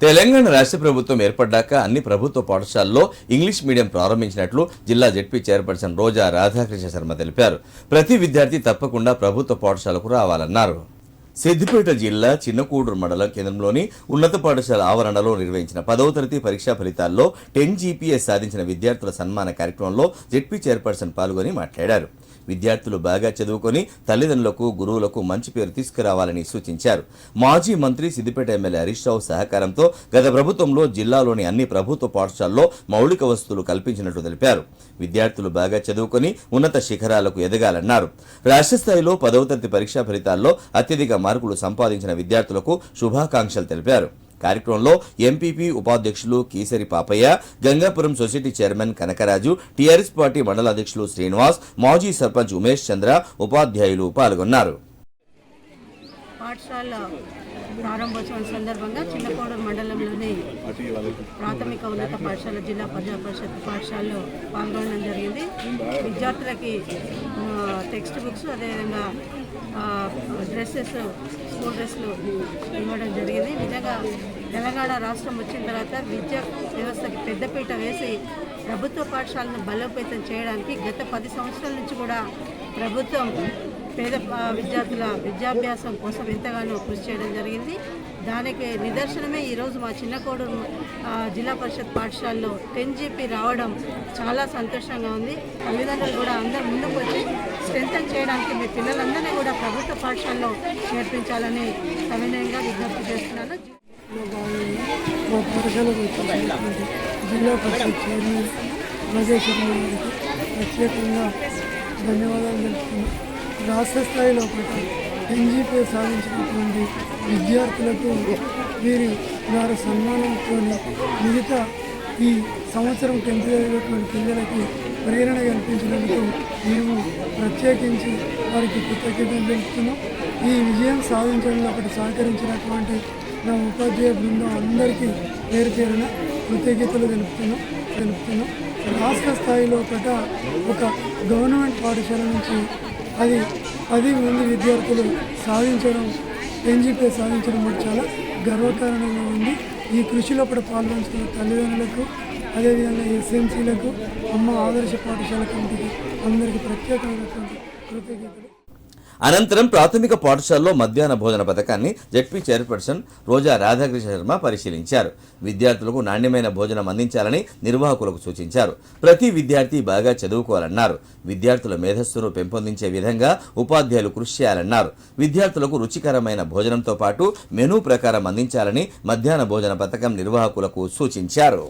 తెలంగాణ రాష్ట్ర ప్రభుత్వం ఏర్పడ్డాక అన్ని ప్రభుత్వ పాఠశాలల్లో ఇంగ్లీష్ మీడియం ప్రారంభించినట్లు జిల్లా జెడ్పీ చైర్పర్సన్ రోజా రాధాకృష్ణ శర్మ తెలిపారు. ప్రతి విద్యార్థి తప్పకుండా ప్రభుత్వ పాఠశాలకు రావాలన్నారు. సిద్దిపేట జిల్లా చిన్నకూడూరు మండలం కేంద్రంలోని ఉన్నత పాఠశాల ఆవరణలో నిర్వహించిన 10వ తరగతి పరీక్షా ఫలితాల్లో 10 GPA సాధించిన విద్యార్థుల సన్మాన కార్యక్రమంలో జెడ్పీ చైర్పర్సన్ పాల్గొని మాట్లాడారు. విద్యార్థులు బాగా చదువుకొని తల్లిదండ్రులకు, గురువులకు మంచి పేరు తీసుకురావాలని సూచించారు. మాజీ మంత్రి సిద్దిపేట ఎమ్మెల్యే హరీష్ రావు సహకారంతో గత ప్రభుత్వంలో జిల్లాలోని అన్ని ప్రభుత్వ పాఠశాలల్లో మౌలిక వసతులు కల్పించినట్లు తెలిపారు. విద్యార్థులు బాగా చదువుకొని ఉన్నత శిఖరాలకు ఎదగాలన్నారు. రాష్ట్ర స్థాయిలో 10వ తరగతి పరీక్షా ఫలితాల్లో అత్యధిక మార్కులు సంపాదించిన విద్యార్థులకు శుభాకాంక్షలు తెలిపారు. కార్యక్రమంలో ఎంపీపీ ఉపాధ్యక్షులు Keesari Papaiah, Gangapuram society chairman Kanakaraju, TRS party మండల అధ్యక్షులు శ్రీనివాస్, మాజీ సర్పంచ్ ఉమేష్ చంద్ర, ఉపాధ్యాయులు పాల్గొన్నారు. పాఠశాల ప్రారంభోత్సవం సందర్భంగా చిన్నకోడూరు మండలంలోని ప్రాథమిక ఉన్నత పాఠశాల జిల్లా ప్రజా పరిషత్ పాఠశాలలో పాల్గొనడం జరిగింది. విద్యార్థులకి టెక్స్ట్ బుక్స్, అదేవిధంగా డ్రెస్సెస్, స్కూల్ డ్రెస్లు ఇవ్వడం జరిగింది. నిజంగా తెలంగాణ రాష్ట్రం వచ్చిన తర్వాత విద్యా వ్యవస్థకి పెద్దపీట వేసి ప్రభుత్వ పాఠశాలను బలోపేతం చేయడానికి గత 10 సంవత్సరాల నుంచి కూడా ప్రభుత్వం పేద విద్యార్థుల విద్యాభ్యాసం కోసం ఎంతగానో కృషి చేయడం జరిగింది. దానికి నిదర్శనమే ఈరోజు మా చిన్నకోడూరు జిల్లా పరిషత్ పాఠశాలలో 10 GP రావడం చాలా సంతోషంగా ఉంది. తల్లిదండ్రులు కూడా అందరూ ముందుకు వచ్చి స్ట్రెంథన్ చేయడానికి మీ పిల్లలందరినీ కూడా ప్రభుత్వ పాఠశాలలో చేర్పించాలని సవినయంగా విజ్ఞప్తి చేస్తున్నాను. మా పాఠశాలకు జిల్లా పరిషత్ చైర్మన్ రాజేష్ గారికి ప్రత్యేకంగా ధన్యవాదాలు తెలుపుతున్నాను. రాష్ట్ర స్థాయిలో 10 GPA సాధించినటువంటి విద్యార్థులకు వీరి ద్వారా సన్మానంతో మిగతా ఈ సంవత్సరం 10th చదివేటువంటి పిల్లలకి ప్రేరణ కల్పించినందుకు మేము ప్రత్యేకించి వారికి కృతజ్ఞతలు తెలుపుతున్నాం. ఈ విజయం సాధించడంలో ఒకటి సహకరించినటువంటి నా ఉపాధ్యాయ బృందం అందరికీ పేరు పేరున కృతజ్ఞతలు తెలుపుతున్నాం. రాష్ట్ర స్థాయిలో ఒక గవర్నమెంట్ పాఠశాల నుంచి 10 మంది విద్యార్థులు సాధించడం, 10 GPA సాధించడం మాకు చాలా గర్వకారణంగా ఉంది. ఈ కృషిలో కూడా పాల్గొంచుకున్న తల్లిదండ్రులకు, అదేవిధంగా SMCలకు, అమ్మ ఆదర్శ పాఠశాల కమిటీకి అందరికీ ప్రత్యేకమైనటువంటి కృతజ్ఞతలు. అనంతరం ప్రాథమిక పాఠశాలలో మధ్యాహ్న భోజన పథకాన్ని జెడ్పీ చైర్పర్సన్ రోజా రాధాకృష్ణ శర్మ పరిశీలించారు. విద్యార్థులకు నాణ్యమైన భోజనం అందించాలని నిర్వాహకులకు సూచించారు. ప్రతి విద్యార్థి బాగా చదువుకోవాలన్నారు. విద్యార్థుల మేధస్సును పెంపొందించే విధంగా ఉపాధ్యాయులు కృషి చేయాలన్నారు. విద్యార్థులకు రుచికరమైన భోజనంతో పాటు మెనూ ప్రకారం అందించాలని మధ్యాహ్న భోజన పథకం నిర్వాహకులకు సూచించారు.